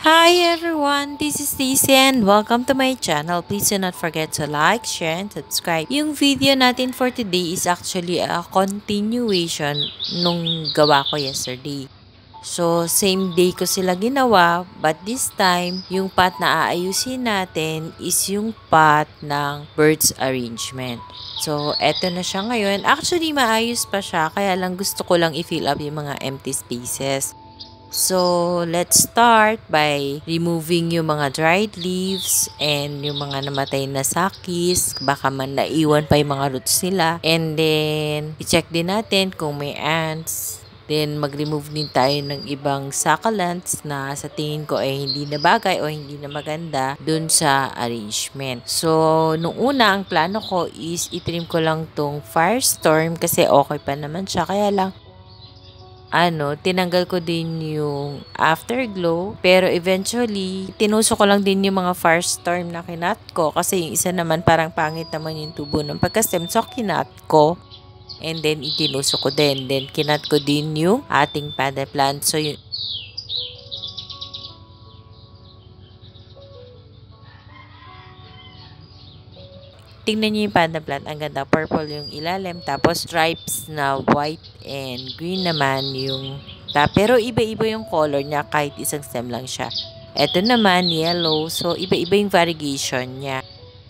Hi everyone, this is Stacey and welcome to my channel. Please do not forget to like, share, and subscribe. Yung video natin for today is actually a continuation nung gawa ko yesterday. So, same day ko sila ginawa, but this time, yung part na aayusin natin is yung part ng birds arrangement. So, eto na siya ngayon. Actually, maayos pa siya, kaya lang gusto ko lang i-fill up yung mga empty spaces. So, let's start by removing yung mga dried leaves and yung mga namatay na sakis. Baka man naiwan pa yung mga roots nila. And then, i-check din natin kung may ants. Then, mag-remove din tayo ng ibang succulents na sa tingin ko ay hindi na bagay o hindi na maganda dun sa arrangement. So, nung una, ang plano ko is itrim ko lang tong firestorm kasi okay pa naman siya. Kaya lang, tinanggal ko din yung afterglow. Pero eventually, tinuso ko lang din yung mga firestorm na kinat ko. Kasi yung isa naman parang pangit naman yung tubo ng pagka-stem. So, kinat ko. And then, itinuso ko din. Then, kinat ko din yung ating panda plant. So, yung tingnan niyo yung panda plant. Ang ganda. Purple yung ilalim. Tapos stripes na white and green naman yung top. Pero iba-iba yung color niya kahit isang stem lang siya. Ito naman yellow. So iba-iba yung variegation niya.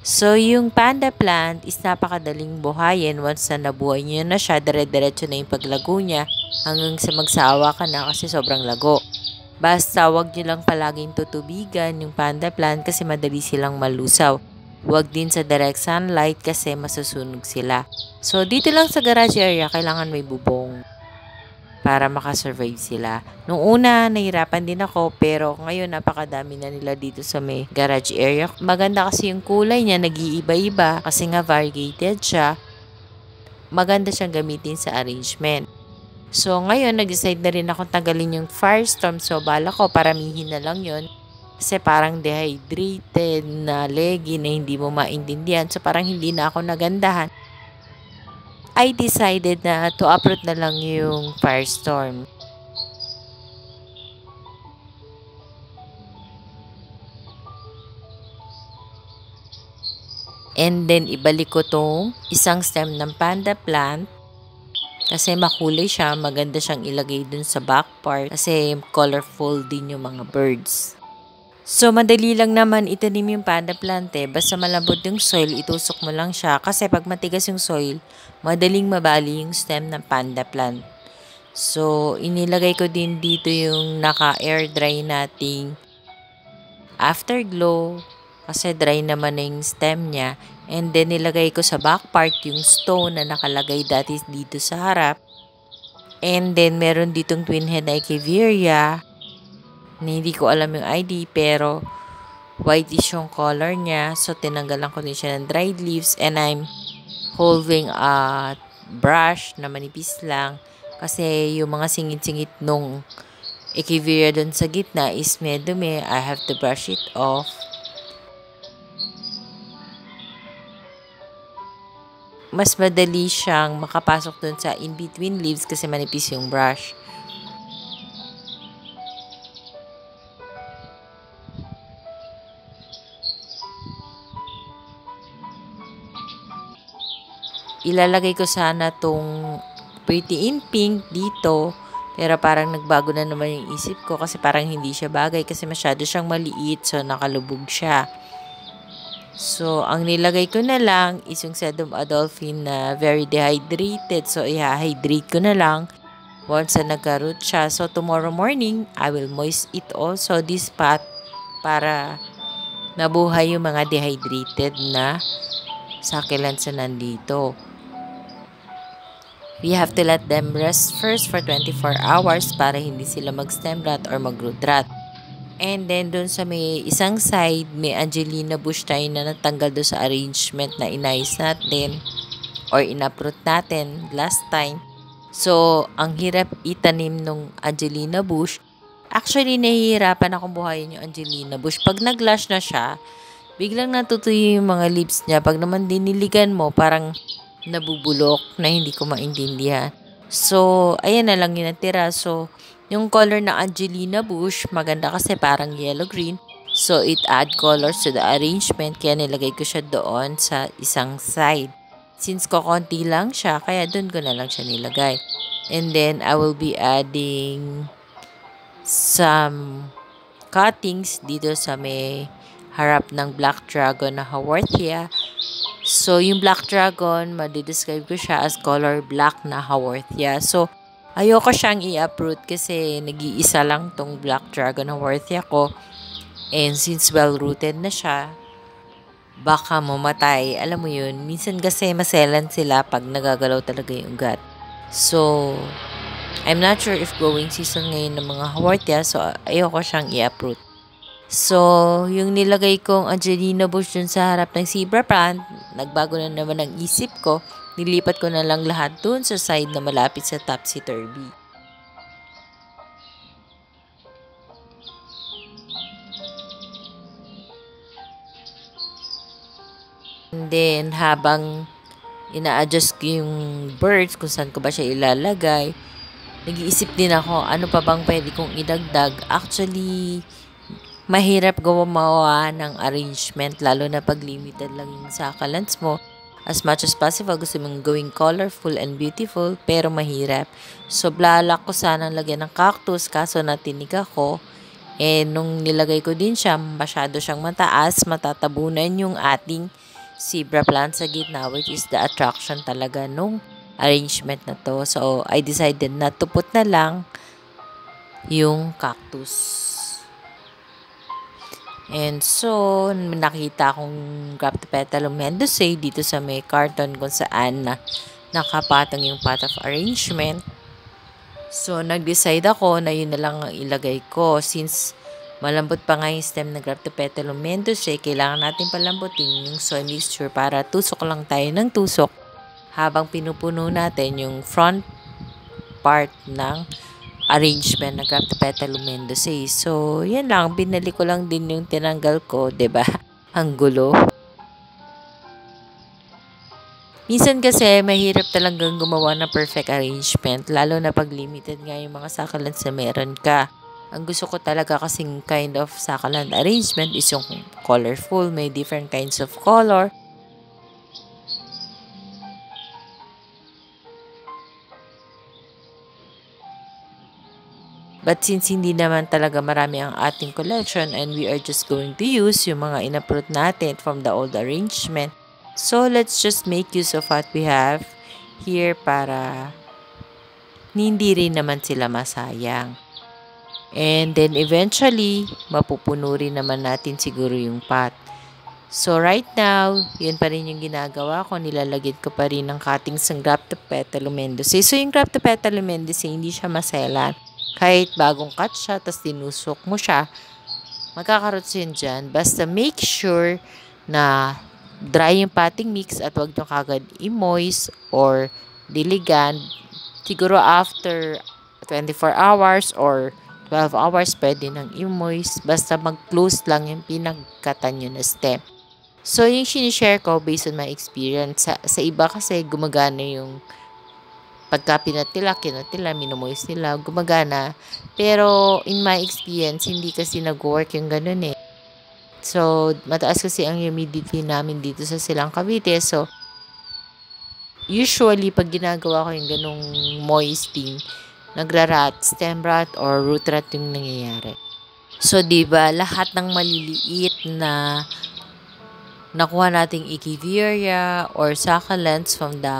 So yung panda plant is napakadaling buhayin. Once na nabuhay niyo na siya, dire-diretso na yung paglago niya hanggang sa magsawa ka na kasi sobrang lago. Basta wag niyo lang palaging tutubigan yung panda plant kasi madali silang malusaw. Huwag din sa direct sunlight kasi masusunog sila. So, dito lang sa garage area, kailangan may bubong para makasurvive sila. Nung una, nahirapan din ako, pero ngayon napakadami na nila dito sa may garage area. Maganda kasi yung kulay niya, nag-iiba-iba kasi nga variegated siya. Maganda siyang gamitin sa arrangement. So, ngayon, nag-decide na rin akong tanggalin yung firestorm. So, bala ko, paramihin na lang yon kasi parang dehydrated na legi na hindi mo maintindihan. So, parang hindi na ako nagandahan. I decided na to uproot na lang yung firestorm. And then, ibalik ko tong isang stem ng panda plant. Kasi makulay siya, maganda siyang ilagay dun sa back part. Kasi colorful din yung mga birds. So, madali lang naman itanim yung panda plant eh. Basta malambot yung soil, itusok mo lang siya. Kasi pag matigas yung soil, madaling mabali yung stem ng panda plant. So, inilagay ko din dito yung naka-air dry nating afterglow. Kasi dry naman na yung stem niya. And then, nilagay ko sa back part yung stone na nakalagay dati dito sa harap. And then, meron ditong twin head Echeveria na hindi ko alam yung ID pero whitish yung color niya. So, tinanggalan ko din siya ng dried leaves and I'm holding a brush na manipis lang kasi yung mga singit-singit nung Echeveria dun sa gitna is medumi. I have to brush it off. Mas madali siyang makapasok dun sa in-between leaves kasi manipis yung brush. Ilalagay ko sana tong pretty in pink dito. Pero parang nagbago na naman yung isip ko kasi parang hindi siya bagay kasi masyado siyang maliit. So, nakalubog siya. So, ang nilagay ko na lang is yung Sedum Adolphine na very dehydrated. So, i-hydrate ko na lang once na nagka-root siya. So, tomorrow morning, I will moist it also this pot para nabuhay yung mga dehydrated na succulents na nandito. We have to let them rest first for 24 hours para hindi sila mag-stem rot or mag-root rot. And then, dun sa may isang side, may Angelina bush tayo na natanggal doon sa arrangement na inayos natin or inaprot natin last time. So, ang hirap itanim nung Angelina bush. Actually, nahihirapan akong buhayin yung Angelina bush. Pag nag-lash na siya, biglang natutuyo yung mga leaves niya. Pag naman diniligan mo, parang nabubulok na hindi ko maintindihan. So, ayan na lang yung natira. So, Yung color ng Angelina bush, maganda kasi parang yellow-green. So, it add colors to the arrangement. Kaya nilagay ko siya doon sa isang side. Since konti lang siya, kaya doon ko na lang siya nilagay. And then, I will be adding some cuttings dito sa may harap ng Black Dragon na Haworthia. So, yung Black Dragon, madidescribe ko siya as color black na Haworthia. So, ayoko siyang i-uproot kasi nag-iisa lang tong Black Dragon Haworthia ko. And since well-rooted na siya, baka mamatay. Alam mo yun, minsan kasi maselan sila pag nagagalaw talaga yung ugat. So, I'm not sure if growing season ngayon ng mga Haworthia, so ayoko siyang i-uproot. So, yung nilagay kong Angelina bush dun sa harap ng zebra plant, nagbago na naman ang isip ko. Nilipat ko na lang lahat dun sa side na malapit sa topsy-turvy. And then, habang ina-adjust ko yung birds, kung saan ko ba siya ilalagay, nag-iisip din ako, ano pa bang pwede kong idagdag. Actually, mahirap gumawa ng arrangement, lalo na pag limited lang yung succulents mo. As much as possible, gusto mong gawing colorful and beautiful, pero mahirap. So, balak ko sanang lagyan ng cactus, kaso natinig ako. Nung nilagay ko din siya, masyado siyang mataas, matatabunan yung ating zebra plant sa gitna, which is the attraction talaga nung arrangement na to. So, I decided na to put na lang yung cactus. And so, nakita akong Graptopetalum mendozae dito sa may carton kung saan na nakapatong yung pot of arrangement. So, nag-decide ako na yun na lang ang ilagay ko. Since malambot pa nga yung stem ng Graptopetalum mendozae, kailangan natin palambutin yung soil mixture para tusok lang tayo ng tusok habang pinupuno natin yung front part ng arrangement ng Graptopetalum mendozae. So, yan lang. Binali ko lang din yung tinanggal ko, 'di ba? Ang gulo. Minsan kasi, mahirap talagang gumawa ng perfect arrangement, lalo na pag limited nga yung mga succulents na meron ka. Ang gusto ko talaga kasing kind of succulent arrangement is yung colorful, may different kinds of color. But since hindi naman talaga marami ang ating collection and we are just going to use yung mga in-uproot natin from the old arrangement, so let's just make use of what we have here para hindi rin naman sila masayang. And then eventually, mapupuno rin naman natin siguro yung pot. So right now, yun pa rin yung ginagawa ko. Nilalagyan ko pa rin ng cuttings ng Graptopetalum mendozae. So yung Graptopetalum mendozae, hindi siya maselan. Kahit bagong cut siya, tapos tinusok mo siya, magkakarots yun dyan. Basta make sure na dry yung potting mix at huwag nyo kagad i-moist or diligan. Siguro after 24 hours or 12 hours, pwede nang i-moist. Basta mag-close lang yung pinagkatan nyo na stem. So, yung sinishare ko based on my experience. Sa iba kasi gumagana yung pagka kinatila, minomoist nila, gumagana. Pero, in my experience, hindi kasi nag-work yung ganun eh. So, mataas kasi ang humidity namin dito sa Silang Cavite. So, usually, pag ginagawa ko yung ganung moisting, nagra-rot, stem rot, or root rot yung nangyayari. So, diba, lahat ng maliliit na nakuha nating Echeveria or succulents from the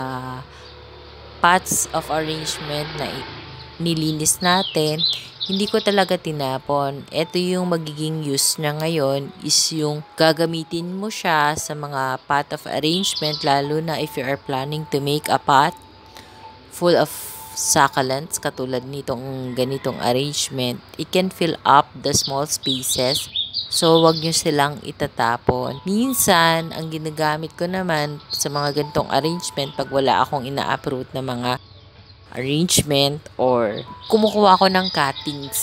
pots of arrangement na nilinis natin, hindi ko talaga tinapon. Ito yung magiging use na ngayon is yung gagamitin mo siya sa mga pot of arrangement, lalo na if you are planning to make a pot full of succulents katulad nitong ganitong arrangement. It can fill up the small spaces. So, wag nyo silang itatapon. Minsan, ang ginagamit ko naman sa mga ganitong arrangement pag wala akong ina-uproot na mga arrangement or kumukuha ako ng cuttings.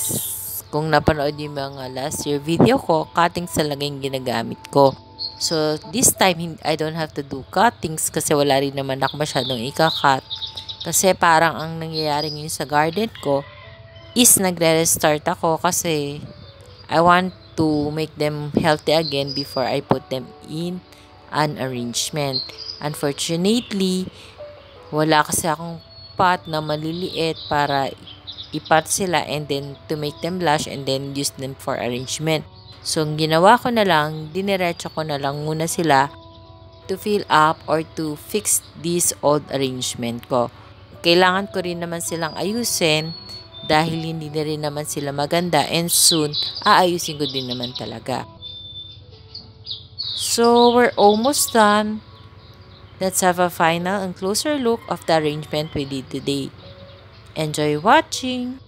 Kung napanood yung mga last year video ko, cuttings talaga yung ginagamit ko. So, this time, I don't have to do cuttings kasi wala rin naman ako masyadong ika-cut. Kasi parang ang nangyayari ngayon sa garden ko, is nagre-restart ako kasi I want to make them healthy again before I put them in an arrangement. Unfortunately, wala kasi akong pot na maliliit para ipat sila and then to make them blush and then use them for arrangement. So, ang ginawa ko na lang, diniretso ko na lang muna sila to fill up or to fix this old arrangement ko. Kailangan ko rin naman silang ayusin dahil hindi na rin naman sila maganda and soon, aayusin ko din naman talaga. So, we're almost done. Let's have a final and closer look of the arrangement we did today. Enjoy watching!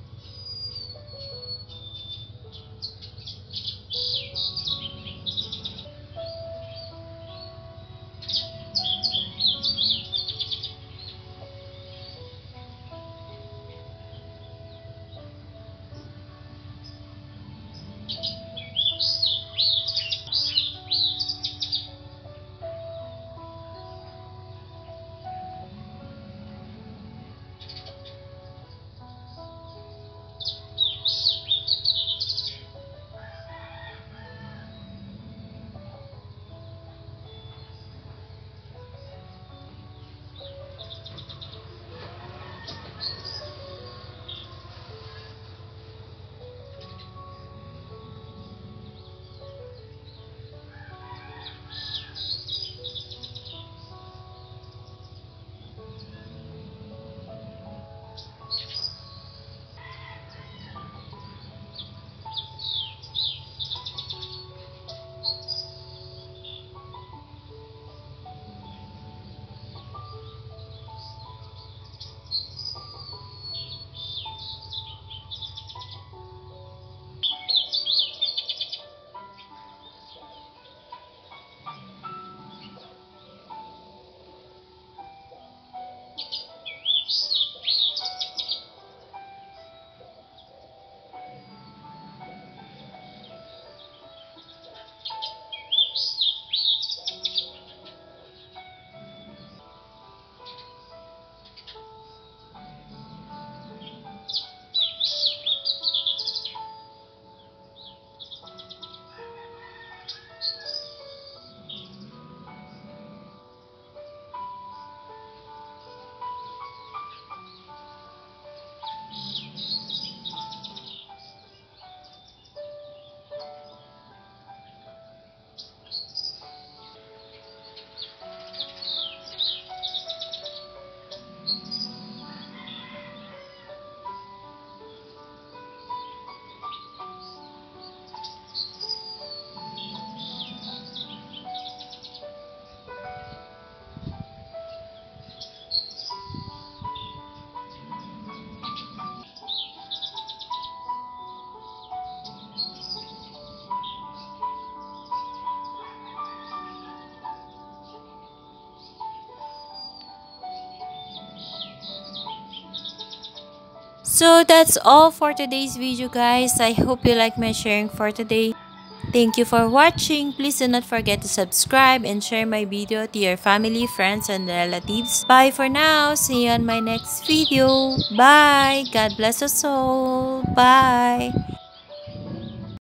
So that's all for today's video, guys. I hope you like my sharing for today. Thank you for watching. Please do not forget to subscribe and share my video to your family, friends, and relatives. Bye for now. See you on my next video. Bye. God bless us all. Bye.